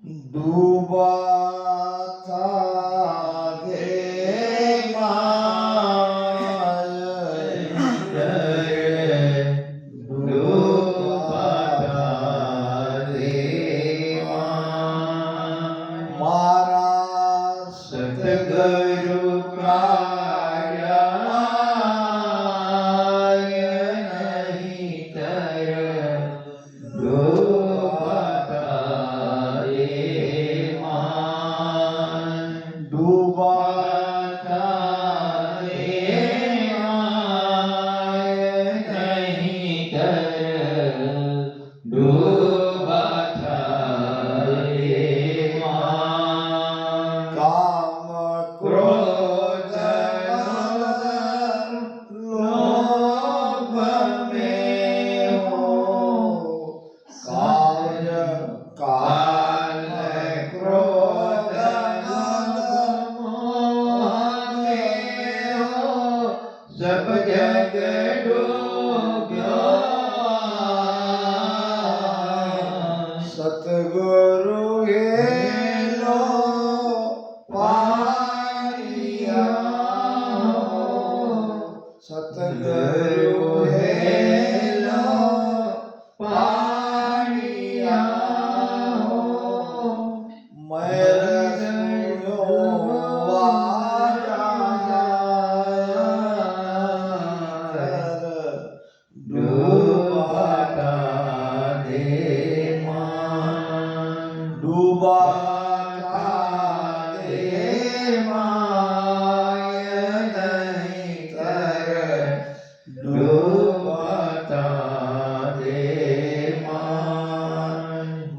डूबा था दे मारा सतगुरु कार्य नहीं तर डूबा था नहीं कर डूबा था काम क्रोध लोभ में हो काल काल क्रोध सब जग डूब्यो सतगुरु हेलो पारिया सतगुरु हेलो पारिया डूबा दे माय नहीं तर डूबता दे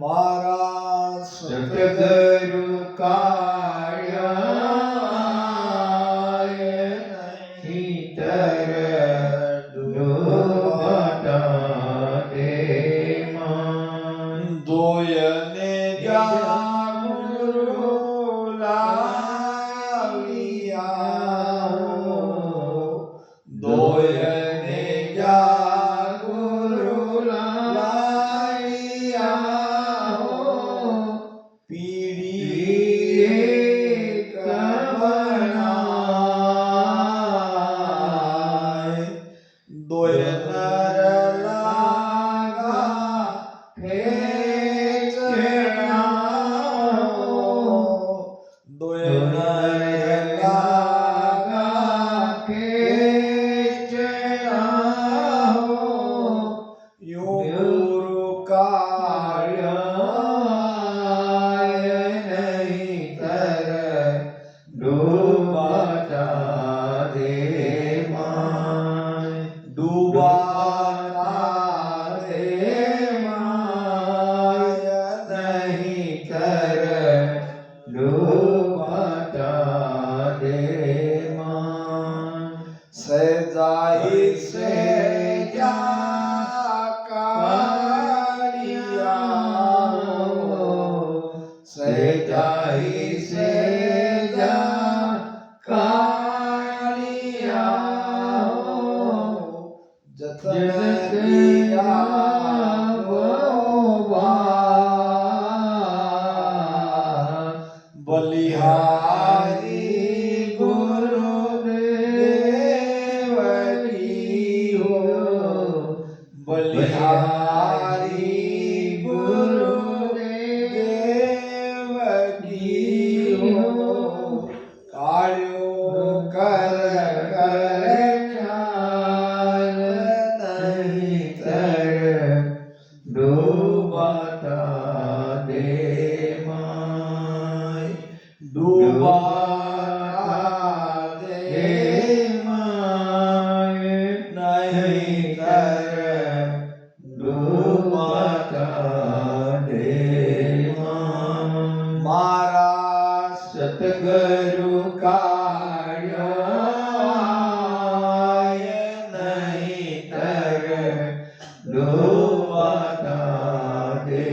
मारा सतगुरु कार्य नहीं तर डूबता दे दोयने जा गुरु लाविया दोयने जा गुरु लाविया पीढ़ी कबनाए दोयनर लागा खेचना दोयनर लागा खेचना यो गुरु कार्य नहीं तर डूबता दे डूबा दे नहीं कर डूबता दे सजाई से जा कालिया सजाई से जा कालिया जतन किया वो बलिहारी गुरुदेव की हो बलिहारी गुरुदेव की हो काळ्यो कर कर ख्याल नहीं तर डूबता दे डूबा दे नहीं कर डूबता दे मारा सतगुरु कार्य नहीं तर डूबता दे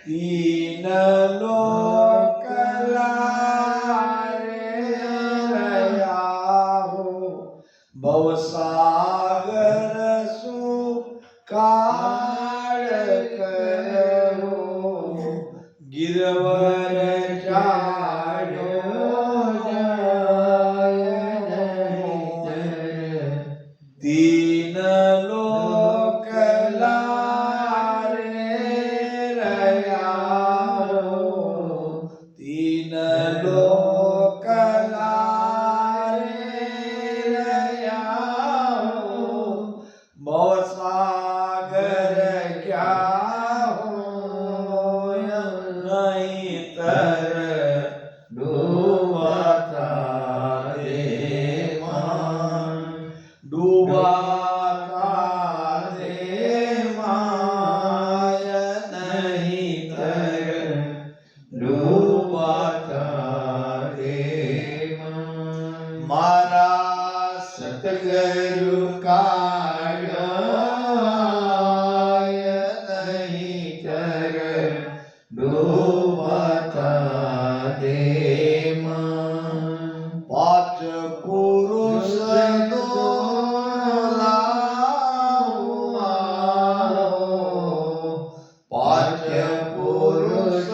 तीन लोक लारे रया हो भवसागर सुका करवो गिरवर चाड्यो जाय नहीं तीन लोक लारे रयारो तीन लोक लारे रयारो भवसागर क्या होय नहीं तर डूबता रे मान डूबाता रे माय नहीं तर डूबाता रे मान मारा सतगुरु कायाय नहीं तर डूबता रे मान पांच पुरुष पांच पुरुष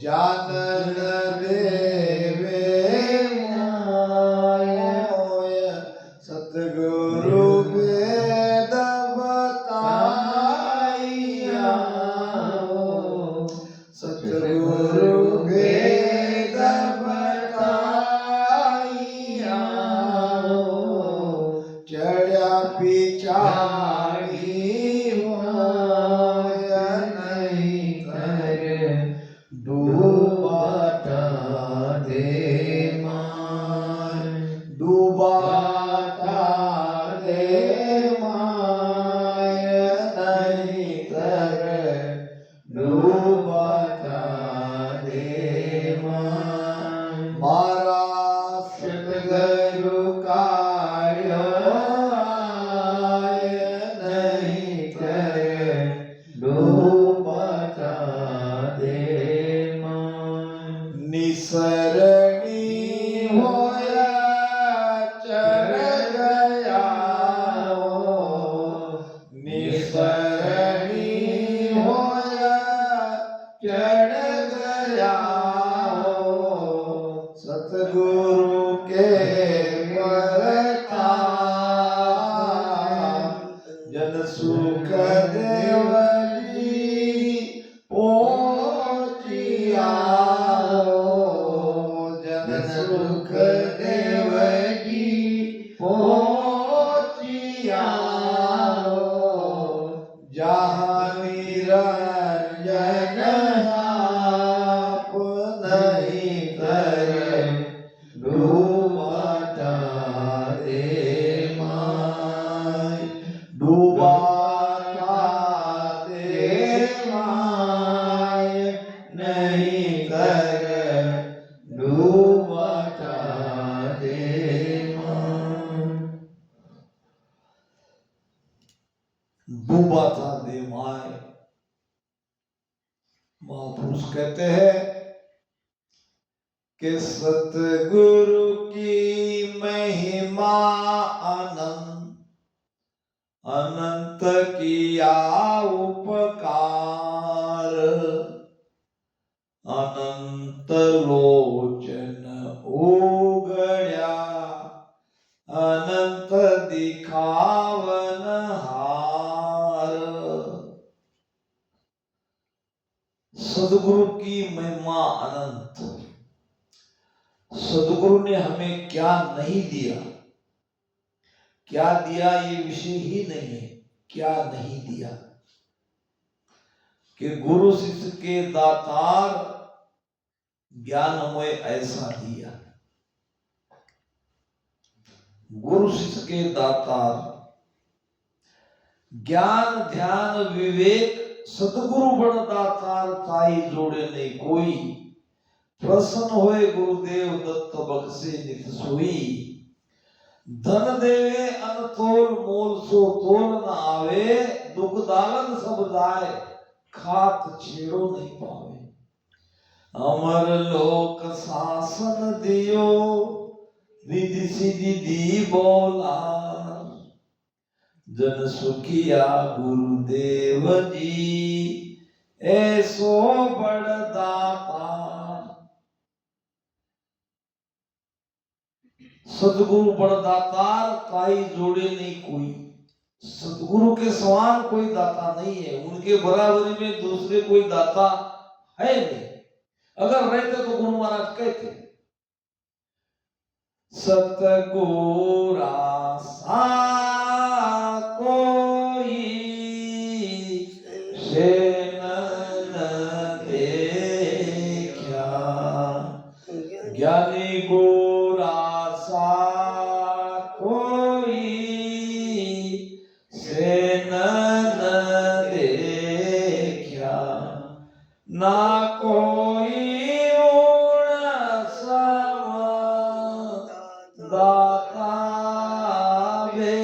जानन देवे मोय सतगुरु वेद बताइया सतगुरु वेद बताइया चढ़ा पिछाड़ी होय नहीं कर डूबाता रे मान डूबाता रे माय नहीं कर डूबाता रे मान मारा सतगुरु कायाय नहीं कर डूबता रे मान निसरणी होया चढ़ गया निसरणी होया चढ़ गया सतगुरु के जन सुख देव जी पहुँचिया जन सुख देव जी पहुँचिया जहाँ निरंजन आप नहीं करे डूबता रे माय डूबता रे माय नहीं कर डूबता रे मान डूबता रे माय महापुरुष कहते हैं कि सतगुरु की महिमा अनंत अनंत किया उपकार अनंत लोचन उगड्या अनंत दिखावन हार सदगुरु की महिमा अनंत सदगुरु ने हमें क्या नहीं दिया क्या दिया ये विषय ही नहीं है क्या नहीं दिया कि गुरु शिष्य के दातार ज्ञानमय ऐसा दिया गुरु शिष्य के दातार ज्ञान ध्यान विवेक सतगुरु बड़ दातार ताई जोड़े नहीं कोई प्रसन्न होए गुरुदेव दत्त बख्शे नित सोई धन देवे अनतोल मोल सो तोल न आवे दुख दालन सब जाए खात छेड़ो नहीं पावे अमर लोक शासन दियो रिद्धि सिद्धि दी बोला जन सुखिया गुरुदेव जी ऐसो बड़दाता। सदगुरु बड़दातार ताई जोड़े नहीं कोई। सदगुरु के समान कोई दाता नहीं है, उनके बराबरी में दूसरे कोई दाता है नहीं। अगर रहते तो गुरु महाराज कहते सतगुरा सा कोई से न देखा, ज्ञानी गोरा सा कोई से न देखा, ना कोई दाता वे,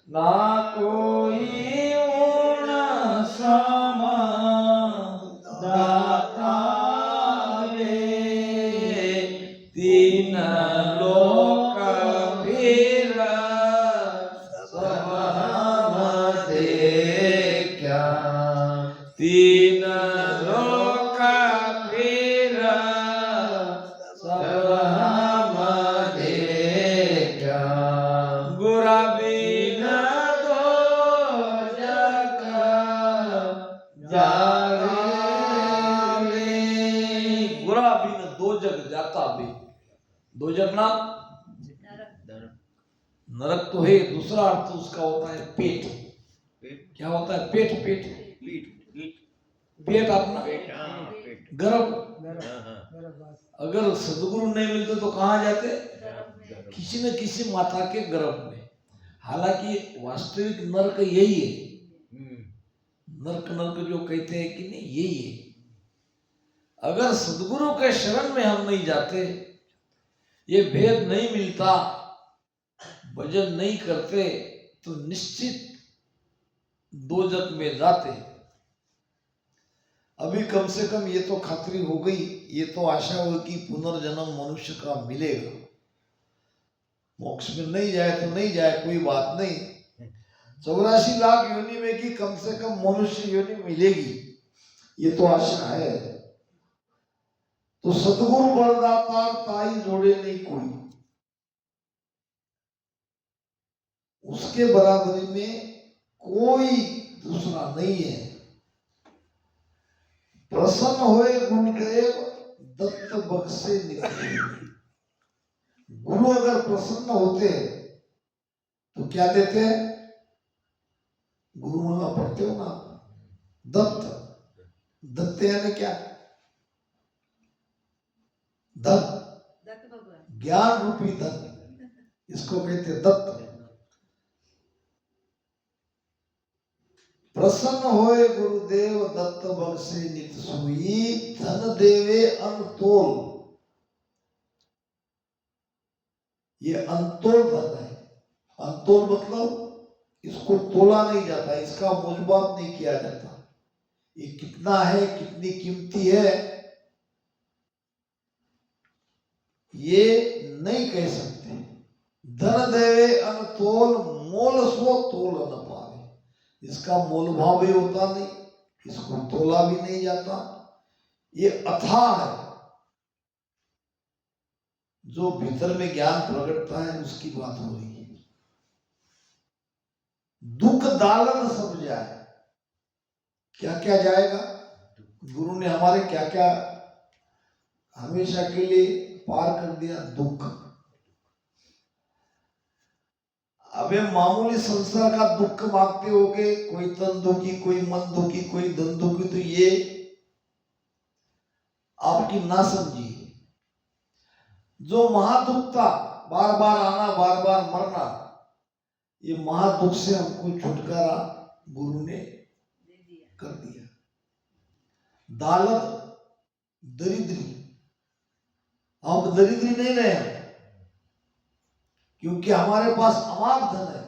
ना कोई उन समा दाता वे, तीन लोक फिर सब हम देखा, तीन लोक फिर सब हम देखा, गुरा बिन दो जग जावे, गुरा बिन दो जग जाता भी। दो जग ना नरक तो है, दूसरा अर्थ उसका होता है पेट। क्या होता है पेट? पेट पेट अपना गर्भ। अगर सदगुरु नहीं मिलते तो कहाँ जाते? किसी न किसी माता के गर्भ में। हालांकि वास्तविक नरक यही है, नरक नरक जो कहते हैं कि नहीं, यही है। अगर सदगुरु के शरण में हम नहीं जाते, ये भेद नहीं मिलता, भजन नहीं करते, तो निश्चित दो जग में जाते। अभी कम से कम ये तो खातरी हो गई, ये तो आशा हो कि पुनर्जन्म मनुष्य का मिलेगा। मोक्ष में नहीं जाए तो नहीं जाए, कोई बात नहीं। 84 लाख योनि में की कम से कम मनुष्य योनि मिलेगी, ये तो आशा है। तो सतगुरु बड़दाता ताई जोड़े नहीं कोई, उसके बराबरी में कोई दूसरा नहीं है। प्रसन्न होए गुरुदेव दत्त बख्शे निकले। गुरु अगर प्रसन्न होते तो क्या देते? गुरु माला पढ़ते हो ना, दत्त। दत्त यानी क्या? धन, ज्ञान रूपी धन, इसको कहते दत्त। प्रसन्न होए गुरुदेव दत्त बख्शे नित सोई, धन देवे अनतोल। ये अनतोल धन है। अनतोल मतलब इसको तोला नहीं जाता, इसका मोजमाप नहीं किया जाता। ये कितना है, कितनी कीमती है, ये नहीं कह सकते। धन देवे अनतोल, मोल सो तोल न पावे। इसका मोल भाव भी होता नहीं, इसको तोला भी नहीं जाता। ये अथाह है, जो भीतर में ज्ञान प्रकटता है उसकी बात हो रही है। दुख दालन सब जाए। क्या क्या जाएगा? गुरु ने हमारे क्या क्या हमेशा के लिए पार कर दिया? दुख। अबे मामूली संसार का दुख मांगते होगे, कोई तन दुखी, कोई मन दुखी, कोई धन दुखी, तो ये आपकी ना समझी। जो महादुख था, बार बार आना, बार बार मरना, ये महादुख से हमको छुटकारा गुरु ने कर दिया। दालत दरिद्री, हम दरिद्री नहीं रहे, क्योंकि हमारे पास अमाप धन है,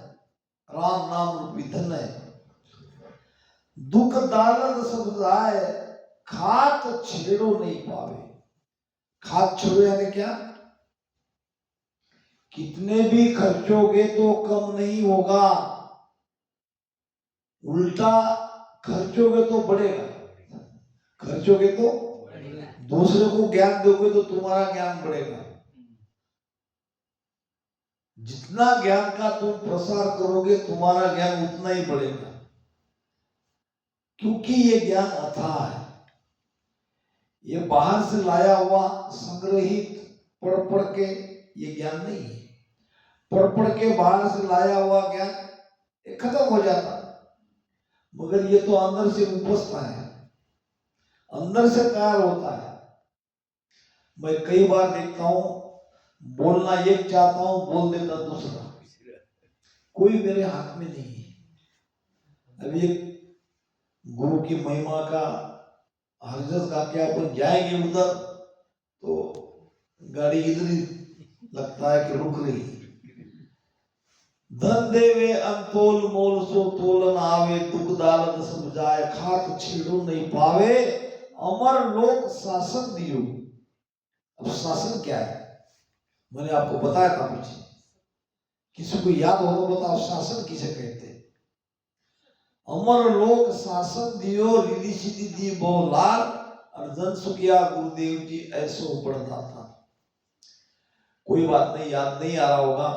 राम नाम रूपी धन है। दुख दालत सब जाए, खात छेड़ो नहीं पावे। खात छेड़ो यानी क्या? कितने भी खर्चोगे तो कम नहीं होगा, उल्टा खर्चोगे तो बढ़ेगा। खर्चोगे तो दूसरे को ज्ञान दोगे तो तुम्हारा ज्ञान बढ़ेगा। जितना ज्ञान का तुम प्रसार करोगे तुम्हारा ज्ञान उतना ही बढ़ेगा, क्योंकि ये ज्ञान अथाह है। ये बाहर से लाया हुआ संग्रहित पढ़ पढ़ के ये ज्ञान नहीं है। पढ़ पढ़ के बाहर से लाया हुआ ज्ञान ये खत्म हो जाता, मगर ये तो अंदर से उपजता है, अंदर से तैयार होता है। मैं कई बार देखता हूं, बोलना एक चाहता हूं, बोल देता दूसरा, कोई मेरे हाथ में नहीं है। अभी एक गुरु की महिमा का हरजस गा के अपन जाएंगे उधर तो गाड़ी इधर ही लगता है कि रुक रही। धन देवे अंतोल मोल सो तोलन आवे, दुख दालत सब जाए, खात छेड़ो नहीं पावे, अमर लोक शासन दियो। अब शासन क्या है मैंने आपको बताया था पीछे, किसी को याद हो तो बताओ शासन किसे कहते हैं? अमर लोक शासन दियो, रिद्धि सिद्धि दी बहु लाल, अर्जन सुखिया गुरुदेव जी ऐसो बढ़ता था। कोई बात नहीं, याद नहीं आ रहा होगा,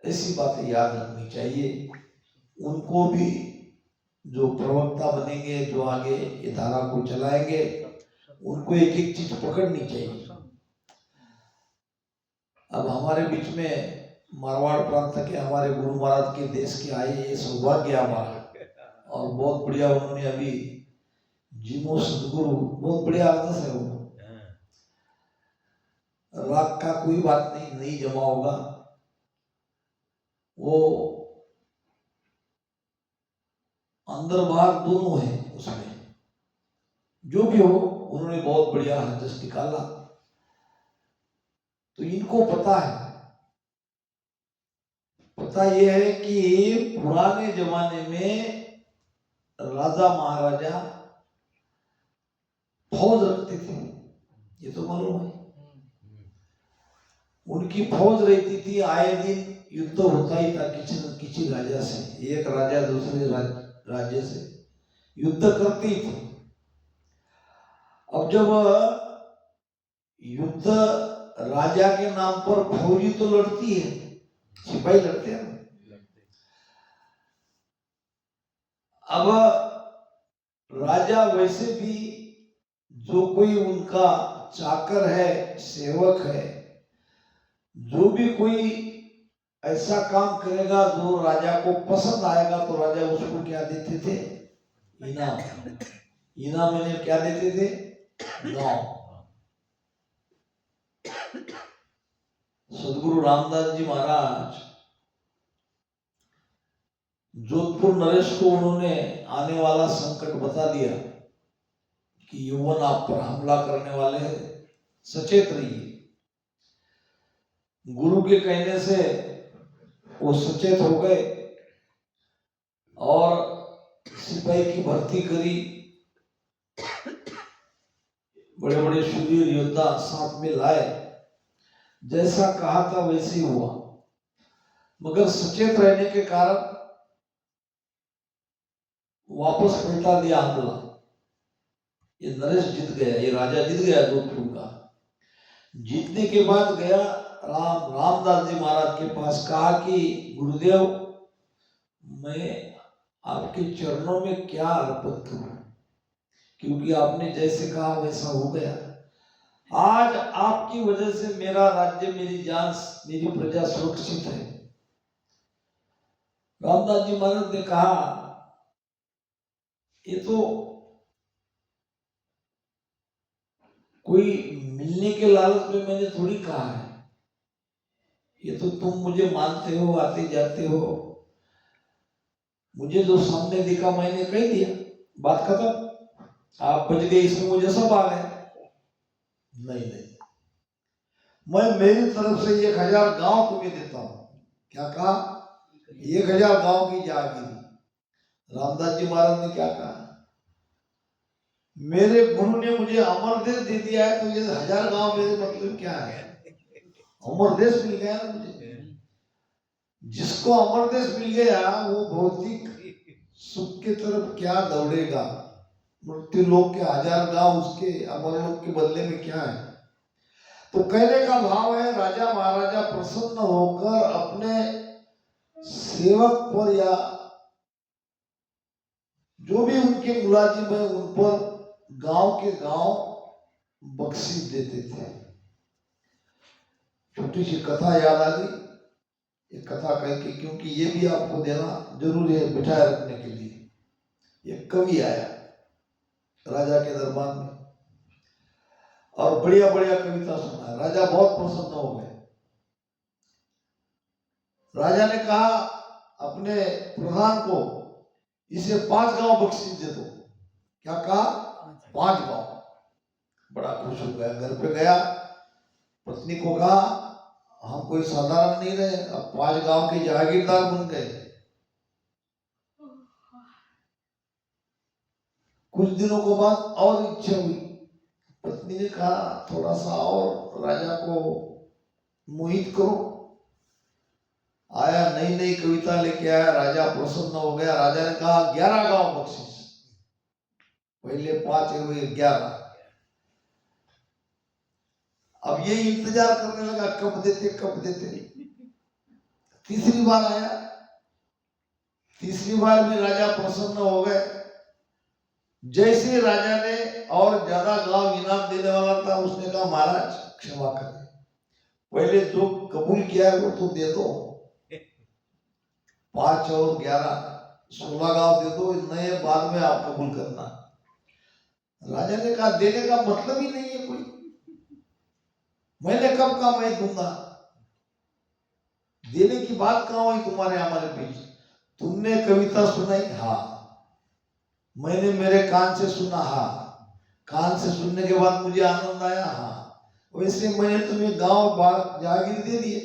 ऐसी बातें याद रखनी चाहिए। उनको भी जो प्रवक्ता बनेंगे, जो आगे ये धारा को चलाएंगे, उनको एक एक चीज पकड़नी चाहिए। अब हमारे बीच में मारवाड़ प्रांत के हमारे गुरु महाराज के देश के आए, ये सौभाग्य हमारा, और बहुत बढ़िया उन्होंने अभी जिमो सदगुरु, बहुत बढ़िया आदर्श है वो। राग का कोई बात नहीं जमा होगा, वो अंदर बाहर दोनों है उसमें, जो भी हो उन्होंने बहुत बढ़िया हरजस निकाला। तो इनको पता है, पता यह है कि पुराने जमाने में राजा महाराजा फौज रखते थे, ये तो मालूम है। उनकी फौज रहती थी, आए दिन युद्ध होता ही था किसी न किसी राजा से, एक राजा दूसरे राज्य से युद्ध करते ही थे। अब जब युद्ध राजा के नाम पर फौजी तो लड़ती है, सिपाही लड़ते हैं। अब राजा वैसे भी जो कोई उनका चाकर है, सेवक है, जो भी कोई ऐसा काम करेगा जो राजा को पसंद आएगा, तो राजा उसको क्या देते थे? इनाम। इनाम में क्या देते थे? गांव। सदगुरु रामदास जी महाराज जोधपुर नरेश को उन्होंने आने वाला संकट बता दिया कि यौवन आप पर हमला करने वाले हैं, सचेत रहिए। गुरु के कहने से वो सचेत हो गए और सिपाही की भर्ती करी। बड़े बड़े शूरवीर योद्धा साथ में लाए, जैसा कहा था वैसे ही हुआ, मगर सचेत रहने के कारण वापस पलटा दिया हमला। ये नरेश जीत गया, ये राजा जीत गया जोधपुर का। जीतने के बाद गया रामदास जी महाराज के पास, कहा कि गुरुदेव मैं आपके चरणों में क्या अर्पित करूं, क्योंकि आपने जैसे कहा वैसा हो गया। आज आपकी वजह से मेरा राज्य, मेरी जान, मेरी प्रजा सुरक्षित है। रामदास जी महाराज ने कहा ये तो कोई मिलने के लालच में मैंने थोड़ी कहा है, ये तो तुम मुझे मानते हो, आते जाते हो, मुझे जो सामने दिखा मैंने कह दिया, बात खत्म। आप बच गए, इसमें मुझे सब आ गए। नहीं, मैं मेरी तरफ से 1000 गांव तुम्हें देता हूं। क्या कहा? 1000 गांव की जागीरी। रामदास जी महाराज ने क्या कहा? मेरे गुरु ने मुझे अमर दे दिया है, तो ये 1000 गांव मेरे मतलब क्या है? अमर देश मिल गया ना मुझे। जिसको अमर देश मिल गया वो भौतिक सुख की तरफ क्या दौड़ेगा। मृत्यु लोक के 1000 गांव उसके अमर लोक के बदले में क्या है। तो कहने का भाव है राजा महाराजा प्रसन्न होकर अपने सेवक पर या जो भी उनके मुलाजिम है उन पर गांव के गांव बख्शीश देते थे। छोटी सी कथा याद आ गई, एक कथा कह के, क्योंकि ये भी आपको देना जरूरी है बिठाए रखने के लिए। एक कवि आया राजा के दरबार में और बढ़िया बढ़िया कविता सुना। राजा बहुत प्रसन्न हो गए। राजा ने कहा अपने प्रधान को, इसे 5 गांव बख्शीश दे दो। क्या कहा? 5 गांव। बड़ा खुश हो गया, घर पे गया, पत्नी को कहा हम कोई साधारण नहीं रहे, अब 5 गांव के जागीरदार बन गए। कुछ दिनों के बाद और इच्छा हुई। पत्नी ने कहा थोड़ा सा और राजा को मोहित करो। आया, नई नई कविता लेके आया, राजा प्रसन्न हो गया। राजा ने कहा 11 गांव बख्शीश। पहले 5 हुए 11। अब ये इंतजार करने लगा कब देते कब देते। तीसरी बार आया, तीसरी बार भी राजा प्रसन्न हो गए। जैसे राजा ने और ज्यादा गांव इनाम देने वाला था, उसने कहा महाराज क्षमा करें, पहले जो कबूल किया है वो तो दे दो। 5 और 11 16 गांव दे दो, नए बाद में आप कबूल करना। राजा ने कहा देने का मतलब ही नहीं है कोई, मैंने कब कहा मैं दूंगा। देने की बात कहां हुई तुम्हारे हमारे बीच। तुमने कविता सुनाई, हाँ मैंने मेरे कान से सुना, हाँ कान से सुनने के बाद मुझे आनंद आया, हाँ वैसे मैंने तुम्हें गांव जागीर दे दिए।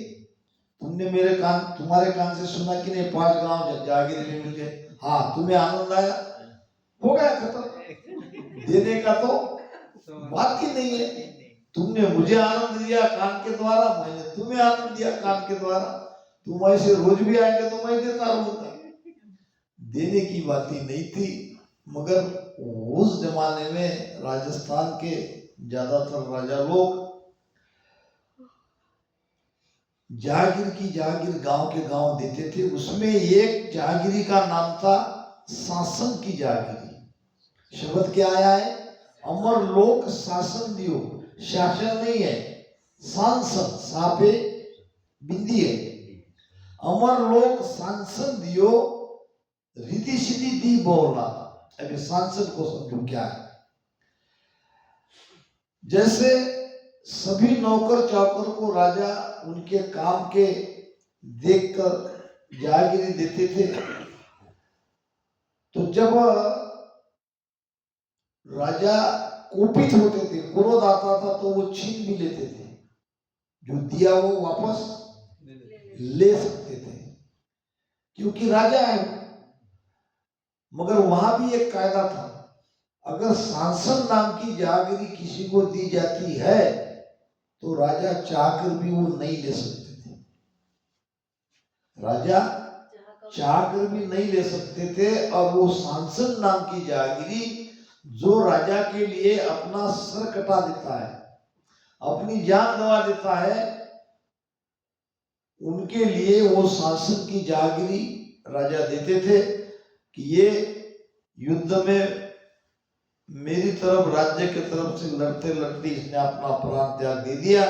तुमने मेरे कान तुम्हारे कान से सुना कि नहीं 5 गांव जागीर में मिल गए, हाँ तुम्हें आनंद आया, हो गया खत्म। देने का तो बात ही नहीं है। तुमने मुझे आनंद दिया कान के द्वारा, मैंने तुम्हें आनंद दिया कान के द्वारा। तुम ऐसे रोज भी आएंगे तो मैं देता रहूंगा। देने की बात ही नहीं थी। मगर उस जमाने में राजस्थान के ज्यादातर राजा लोग जागीर की जागीर गांव के गांव देते थे। उसमें एक जागीरी का नाम था शासन की जागीरी। शब्द क्या आया है? अमर लोक शासन दियो। शासन नहीं है, सांसन, सापे बिंदी है। अमर लोक सांसन दियो, रिद्धि सिद्धि दी बोला। अभी सांसद को समझो क्या है। जैसे सभी नौकर चाकर को राजा उनके काम के देखकर जागीरी देते थे, तो जब राजा कुपित होते थे, क्रोध आता था, तो वो छीन भी लेते थे। जो दिया वो वापस ले सकते थे क्योंकि राजा है। मगर वहां भी एक कायदा था, अगर सांसद नाम की जागीरी किसी को दी जाती है तो राजा चाहकर भी वो नहीं ले सकते थे। राजा चाहकर भी नहीं ले सकते थे। और वो सांसद नाम की जागीरी जो राजा के लिए अपना सर कटा देता है, अपनी जान गंवा देता है, उनके लिए वो शासन की जागीरी राजा देते थे कि ये युद्ध में मेरी तरफ राज्य की तरफ से लड़ते लड़ते इसने अपना प्राण त्याग दे दिया,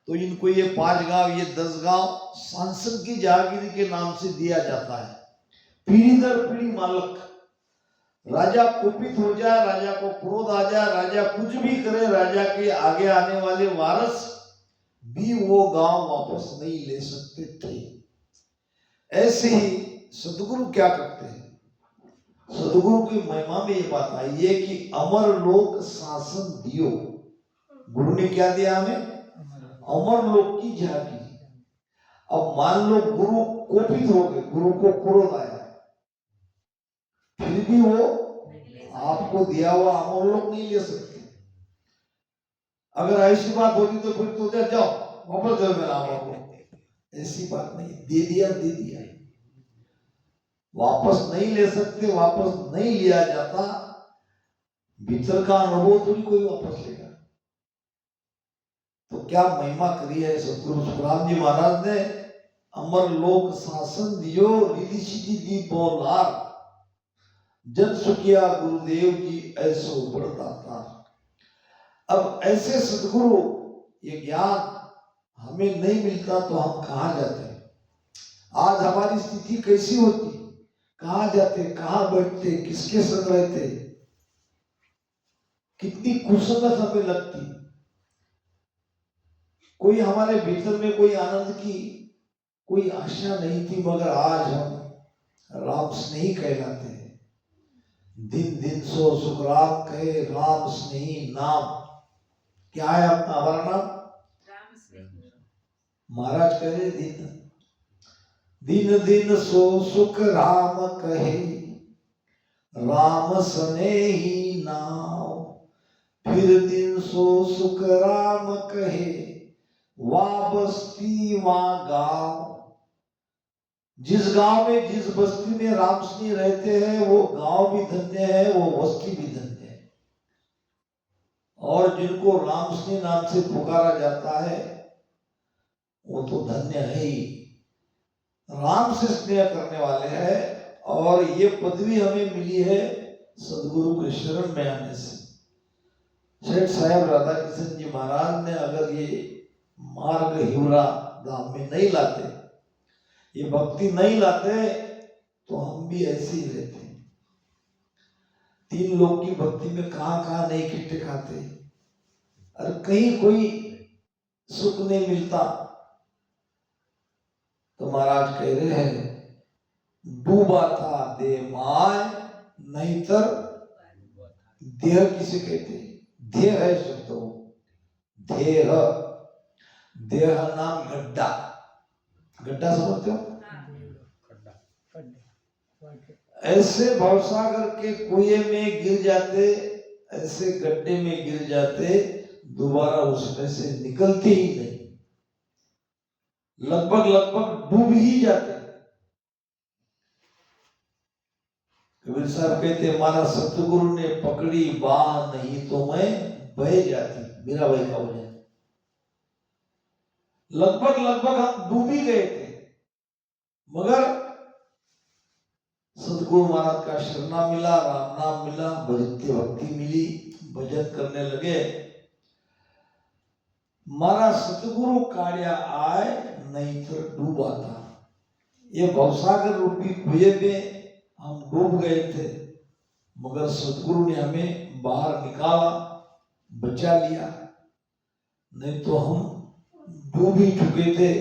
तो इनको ये 5 गांव, ये 10 गांव शासन की जागीरी के नाम से दिया जाता है। पीढ़ी दर पीढ़ी मालक। राजा कुपित हो जाए, राजा को क्रोध आ जाए, राजा कुछ भी करे, राजा के आगे आने वाले वारस भी वो गांव वापस नहीं ले सकते थे। ऐसे ही सदगुरु क्या करते हैं? सदगुरु की महिमा में ये बात आई है कि अमर लोक शासन दियो। गुरु ने क्या दिया हमें? अमर लोक की जागीरी। अब मान लो गुरु कोपित हो गए, गुरु को क्रोध आया, फिर भी वो आपको दिया हुआ अमर लोक नहीं ले सकते। अगर ऐसी बात होती तो फिर तो जाओ वापस दो मेरा आमा को। ऐसी बात नहीं, दे दिया दे दिया, वापस नहीं ले सकते, वापस नहीं लिया जाता। भीतर का अनुभव थोड़ी कोई वापस लेगा। तो क्या महिमा करी है सतगुरु सुखराम जी महाराज ने। अमर लोक शासन दियो, रिधि सिद्धि दी बोलार, जन सुखिया गुरुदेव जी ऐसो बड़दाता। अब ऐसे सतगुरु, ये ज्ञान हमें नहीं मिलता तो हम कहाँ जाते? आज हमारी स्थिति कैसी होती, कहाँ जाते, कहाँ बैठते, किसके संग रहते, कितनी कुसंगत हमें लगती। कोई हमारे भीतर में कोई आनंद की कोई आशा नहीं थी, मगर आज हम राम स्नेही कहलाते हैं। दिन दिन सो सुख राम कहे, राम स्नेही नाम। क्या है आपका हमारा नाम? महाराज कहे दिन दिन दिन सो सुख राम कहे, राम स्नेही नाम। फिर दिन सो सुख राम कहे, वा बस्ती वा गांव। जिस गांव में, जिस बस्ती में राम स्नेही रहते हैं, वो गांव भी धन्य है, वो बस्ती भी धन्य है। और जिनको राम स्नेही नाम से पुकारा जाता है, वो तो धन्य है ही, राम से स्नेह करने वाले हैं। और ये पदवी हमें मिली है सदगुरु के शरण में आने से। सेठ साहेब राधा किशन जी महाराज ने अगर ये मार्ग हिवरा धाम में नहीं लाते, ये भक्ति नहीं लाते, तो हम भी ऐसे ही रहते। 3 लोग की भक्ति में कहां कहां नहीं खिट्टे खाते, और कहीं कोई सुख नहीं मिलता। तो महाराज कह रहे हैं, डूबा था देह माय, नहींतर देह किसे कहते? देह है शब्द, देह, देह नाम गड्ढा। गड्ढा समझते हो? ऐसे भवसागर के कुएं में गिर जाते, ऐसे गड्ढे में गिर जाते, दोबारा उसमें से निकलते ही नहीं, लगभग डूब ही जाते। कबीर साहब कहते, हमारा सतगुरु ने पकड़ी बाह, नहीं तो मैं बह जाती। मेरा भाई का वजह, लगभग हम डूब ही गए थे, मगर सतगुरु महाराज का शरणा मिला, राम नाम मिला, भजते भक्ति मिली, भजन करने लगे। मारा सतगुरु काढ़िया आए, नहीं तो डूबा था। ये भवसागर रूपी कुएं में हम डूब गए थे, मगर सतगुरु ने हमें बाहर निकाला, बचा लिया, नहीं तो हम डूब ही चुके थे।